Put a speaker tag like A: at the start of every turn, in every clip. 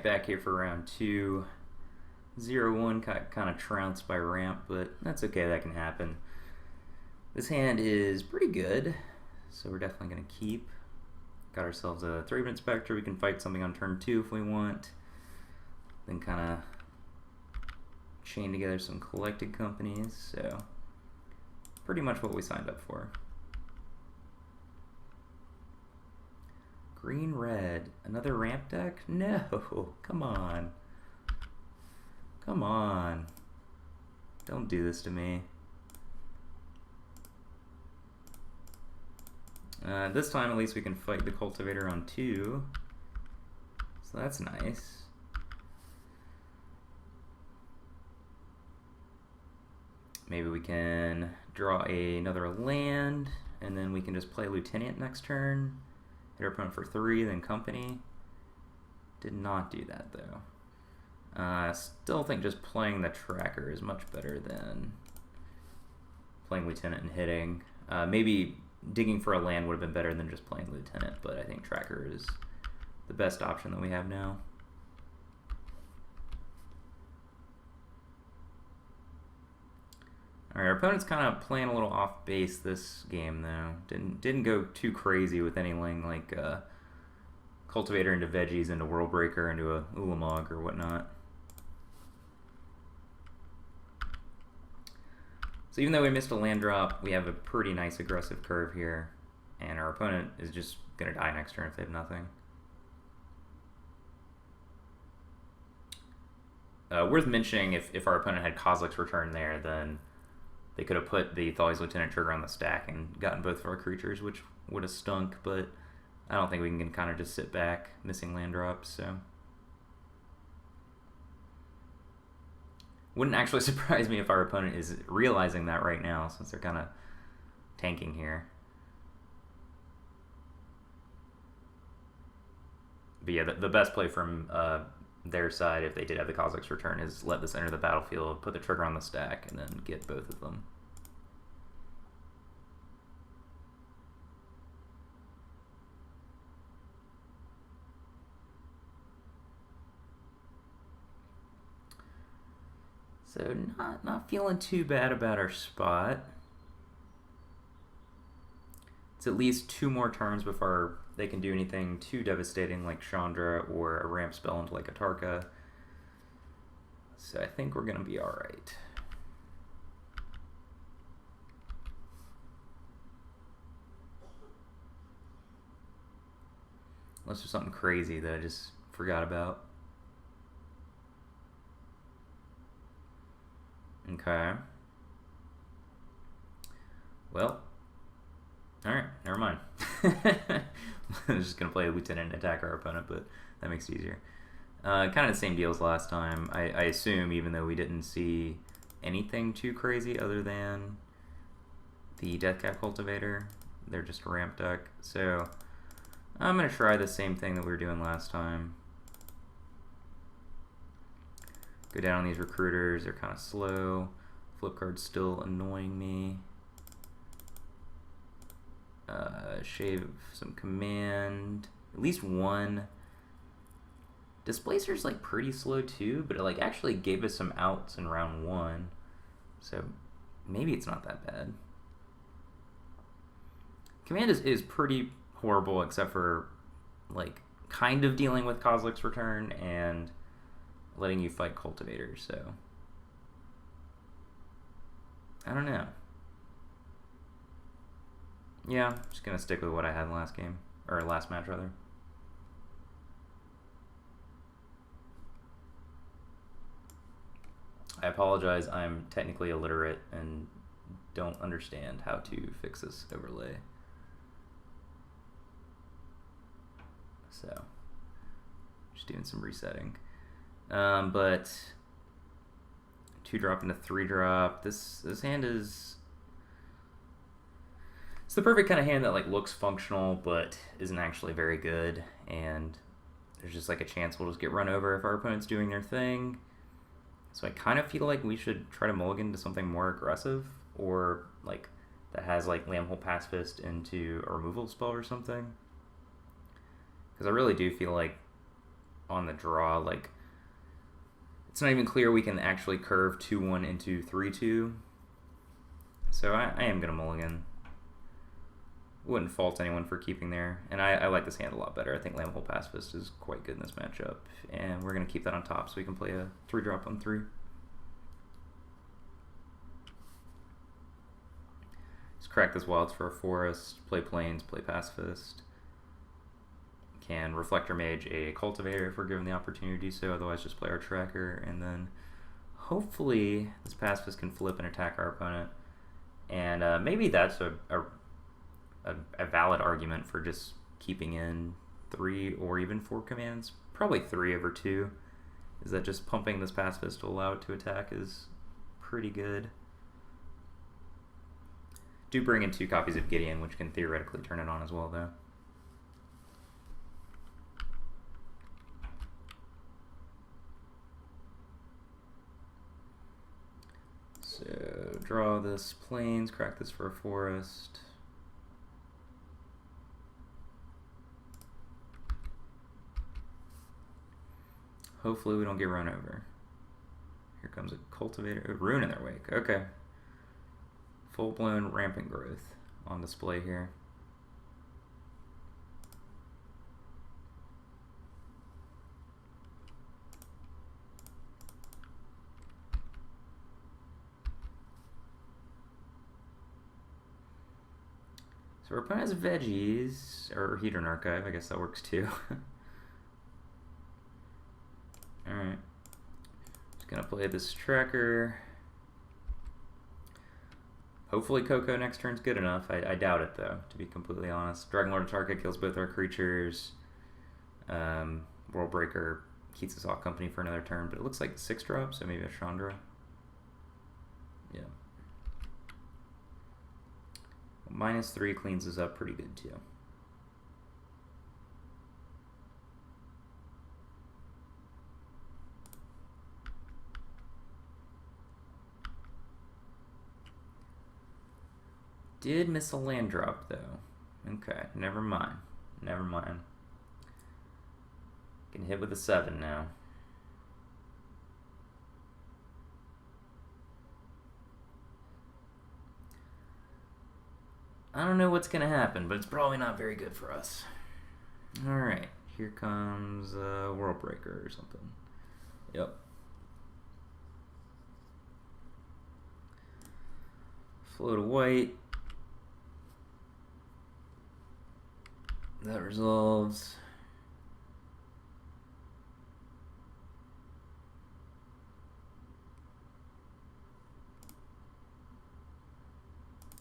A: deck back here for round 2. 0-1 got kind of trounced by ramp, but that's okay, that can happen. This hand is pretty good, so we're definitely going to keep. Got ourselves a 3-minute Spectre. We can fight something on turn 2 if we want. Then kind of chain together some collected companies, so pretty much what we signed up for. Green, red, another ramp deck? No, come on. Come on. Don't do this to me. This time at least we can fight the Cultivator on 2. So that's nice. Maybe we can draw another land, and then we can just play Lieutenant next turn. Hit our opponent for 3, then Company. Did not do that though. I still think just playing the Tracker is much better than playing Lieutenant and hitting. Maybe digging for a land would have been better than just playing Lieutenant, but I think Tracker is the best option that we have now. Alright, our opponent's kind of playing a little off base this game though. Didn't go too crazy with anything like Cultivator into Veggies, into World Breaker, into a Ulamog or whatnot. So even though we missed a land drop, we have a pretty nice aggressive curve here, and our opponent is just going to die next turn if they have nothing. Worth mentioning, if our opponent had Kozilek's Return there, then they could have put the Thali's Lieutenant trigger on the stack and gotten both of our creatures, which would have stunk, but I don't think we can kind of just sit back missing land drops, so. Wouldn't actually surprise me if our opponent is realizing that right now, since they're kind of tanking here. But yeah, the best play from their side, if they did have the Kozilek's Return, is let this enter the battlefield, put the trigger on the stack, and then get both of them. So not feeling too bad about our spot. It's at least 2 more turns before they can do anything too devastating like Chandra or a ramp spell into like a Tarka. So I think we're gonna be alright. Unless there's something crazy that I just forgot about. Okay. Well, alright, never mind. I was just going to play a Lieutenant and attack our opponent, but that makes it easier. Kind of the same deal as last time, I assume, even though we didn't see anything too crazy other than the Deathcap Cultivator. They're just a ramp deck. So I'm going to try the same thing that we were doing last time. Go down on these recruiters, they're kind of slow. Flip card's still annoying me. Shave some command. At least one. Displacer's like pretty slow too, but it like actually gave us some outs in round 1. So maybe it's not that bad. Command is pretty horrible except for like kind of dealing with Kozilek's Return and letting you fight cultivators, so I don't know. Yeah, I'm just gonna stick with what I had last game, or last match rather. I apologize, I'm technically illiterate and don't understand how to fix this overlay. So, just doing some resetting. But 2-drop into 3-drop. This hand is, it's the perfect kind of hand that like looks functional but isn't actually very good, and there's just like a chance we'll just get run over if our opponent's doing their thing. So I kind of feel like we should try to mulligan to something more aggressive, or like that has like Lambhole Pacifist into a removal spell or something. Because I really do feel like on the draw. Like, it's not even clear we can actually curve 2-1 into 3-2. So I am going to mulligan. Wouldn't fault anyone for keeping there. And I like this hand a lot better. I think Lambhole Pacifist is quite good in this matchup. And we're going to keep that on top so we can play a 3-drop on 3. Let's crack this Wilds for a Forest, play Plains, play Pacifist. Can Reflector Mage a Cultivator if we're given the opportunity to, so otherwise just play our Tracker. And then hopefully this Pacifist can flip and attack our opponent. And maybe that's a valid argument for just keeping in 3 or even 4 commands. Probably 3 over 2. Is that just pumping this Pacifist to allow it to attack is pretty good. Do bring in 2 copies of Gideon, which can theoretically turn it on as well, though. So draw this Plains, crack this for a Forest. Hopefully we don't get run over. Here comes a Cultivator. A Rune in their wake. Okay. Full-blown rampant growth on display here. So our opponent has veggies, or Hedron Archive, I guess that works too. Alright. Just gonna play this Tracker. Hopefully Coco next turn's good enough. I doubt it though, to be completely honest. Dragonlord of Tarka kills both our creatures. Worldbreaker keeps us off company for another turn, but it looks like 6-drop, so maybe a Chandra. Yeah. -3 cleans us up pretty good too. Did miss a land drop though. Okay, never mind. Never mind. Can hit with a 7 now. I don't know what's going to happen, but it's probably not very good for us. Alright, here comes Worldbreaker or something. Yep. Flow to white. That resolves.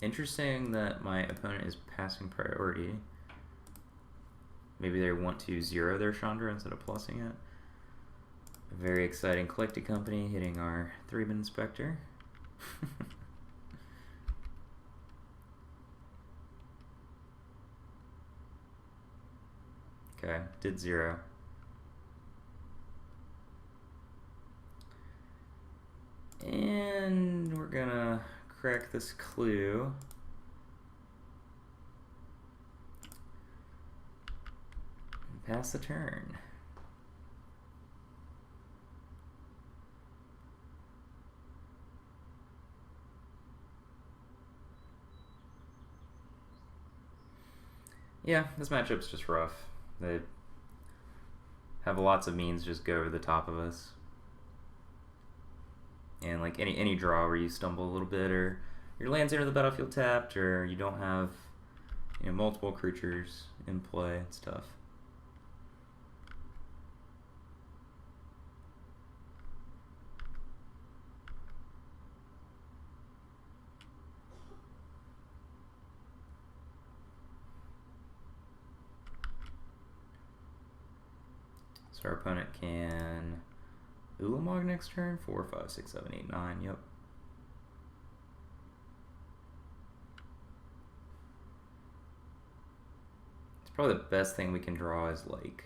A: Interesting that my opponent is passing priority. Maybe they want to 0 their Chandra instead of plussing it. A very exciting Collected Company hitting our 3-man Inspector. Okay, did 0. And we're gonna crack this clue. And pass the turn. Yeah, this matchup's just rough. They have lots of means just go over the top of us. And like any draw where you stumble a little bit, or your lands enter the battlefield tapped, or you don't have multiple creatures in play, it's tough. So our opponent can Ulamog next turn. 4, 5, 6, 7, 8, 9. Yep. It's probably the best thing we can draw is like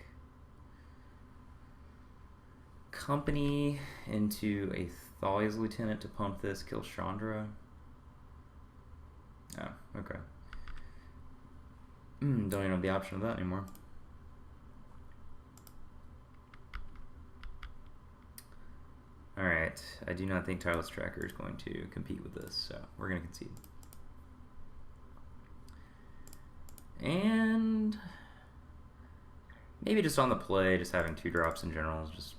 A: Company into a Thalia's Lieutenant to pump this, kill Chandra. Oh, okay. Don't even have the option of that anymore. Alright, I do not think Tireless Tracker is going to compete with this, so we're going to concede. And maybe just on the play, just having 2 drops in general is just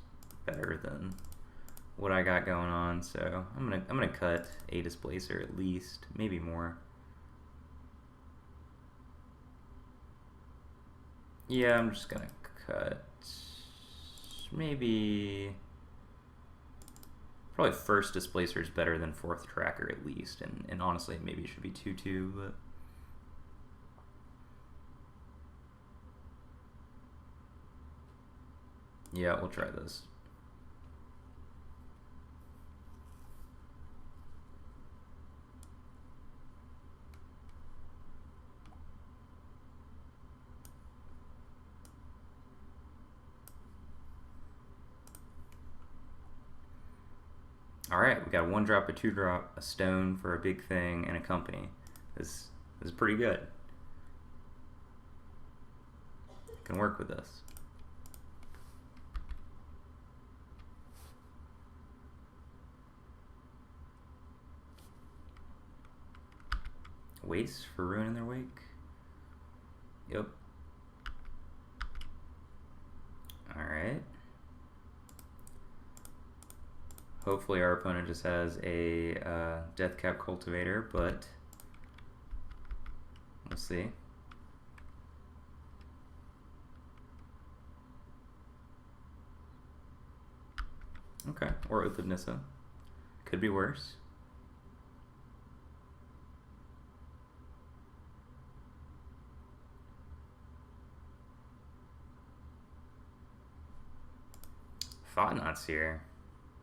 A: better than what I got going on. So I'm gonna cut a Displacer at least, maybe more. Yeah, I'm just gonna cut maybe probably first Displacer is better than 4th Tracker at least, and honestly maybe it should be 2-2, but yeah, we'll try this. Alright, we got a 1 drop, a 2 drop, a stone for a big thing, and a company. This is pretty good. Can work with this. Waste for ruining their wake. Yep. Alright. Hopefully our opponent just has a Deathcap Cultivator, but we'll see. Okay, or Oath of Nissa. Could be worse. Thought-Knot's here.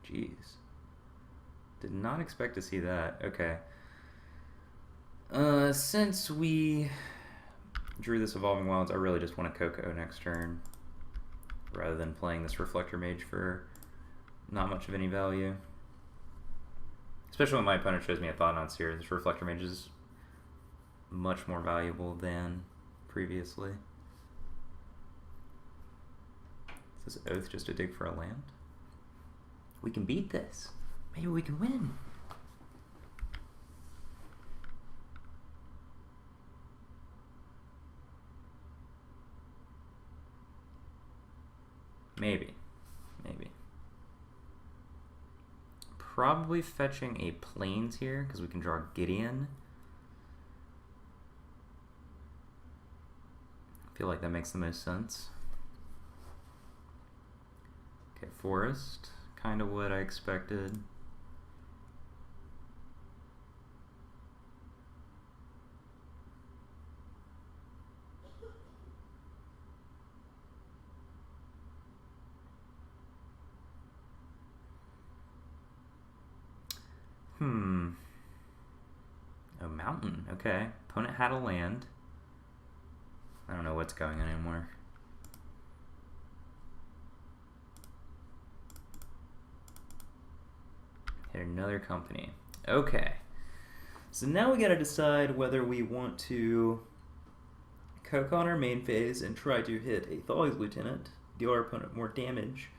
A: Jeez. Did not expect to see that. Okay. Since we drew this Evolving Wilds, I really just want a Coco next turn, rather than playing this Reflector Mage for not much of any value. Especially when my opponent shows me a Thought-Knot's here, this Reflector Mage is much more valuable than previously. Is this Oath just a dig for a land? We can beat this. Maybe we can win. Maybe. Maybe. Probably fetching a Plains here, because we can draw Gideon. I feel like that makes the most sense. Okay, Forest. Kind of what I expected. A mountain. Okay. Opponent had a land. I don't know what's going on anymore. Hit another company. Okay. So now we gotta decide whether we want to coke on our main phase and try to hit a Thali's Lieutenant, deal our opponent more damage,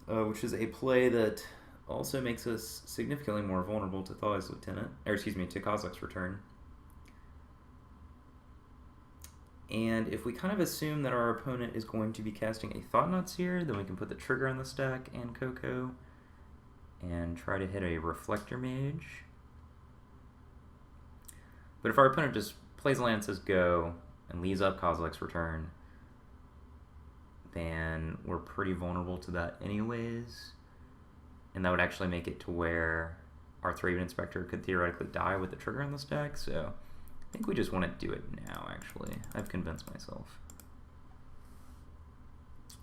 A: which is a play that also makes us significantly more vulnerable to Thali's Lieutenant, or excuse me, to Kozilek's Return. And if we kind of assume that our opponent is going to be casting a Thought-Knots here, then we can put the trigger on the stack and Coco and try to hit a Reflector Mage. But if our opponent just plays land, says go, and leaves up Kozilek's Return, then we're pretty vulnerable to that anyways. And that would actually make it to where our Thraben Inspector could theoretically die with the trigger on the stack, so I think we just want to do it now, actually. I've convinced myself.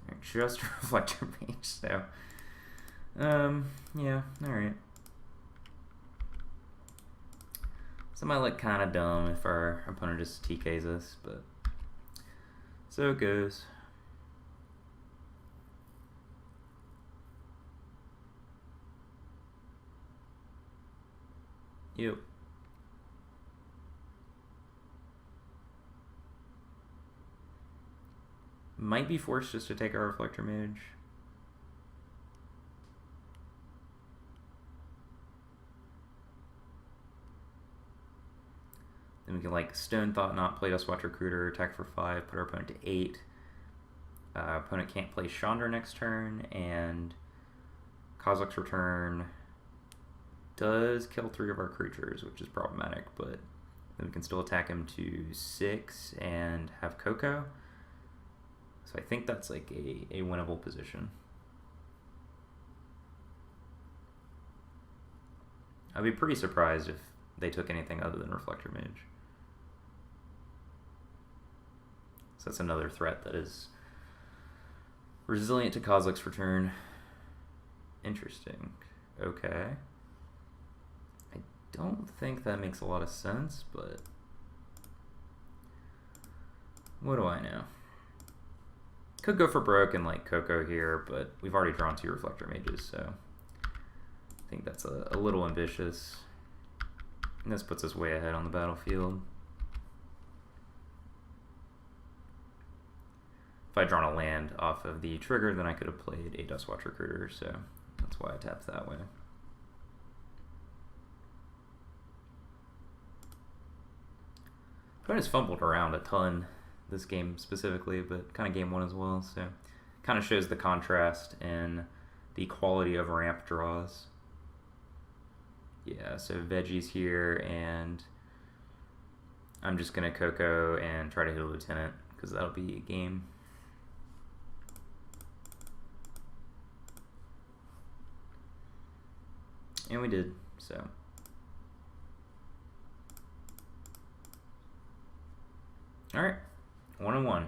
A: Right, just Reflector Mage, so yeah, alright. So it might look kind of dumb if our opponent just TKs us, but so it goes. Yep. Might be forced just to take our Reflector Mage. Then we can like Stone Thought Knot, play Dust Watch Recruiter, attack for 5, put our opponent to 8. Opponent can't play Chandra next turn, and Kozilek's Return does kill 3 of our creatures, which is problematic, but then we can still attack him to 6 and have Coco. So I think that's like a winnable position. I'd be pretty surprised if they took anything other than Reflector Mage. So that's another threat that is resilient to Kozilek's Return. Interesting. Okay. I don't think that makes a lot of sense, but what do I know? Could go for broke and like Coco here, but we've already drawn 2 Reflector Mages, so I think that's a little ambitious. And this puts us way ahead on the battlefield. If I'd drawn a land off of the trigger, then I could have played a Dustwatch Recruiter, so that's why I tapped that way. Opponent's fumbled around a ton this game specifically, but kind of game 1 as well, so kind of shows the contrast in the quality of ramp draws. Yeah, so veggies here, and I'm just going to Coco and try to hit a Lieutenant, because that'll be a game. And we did, so. Alright, 1-1.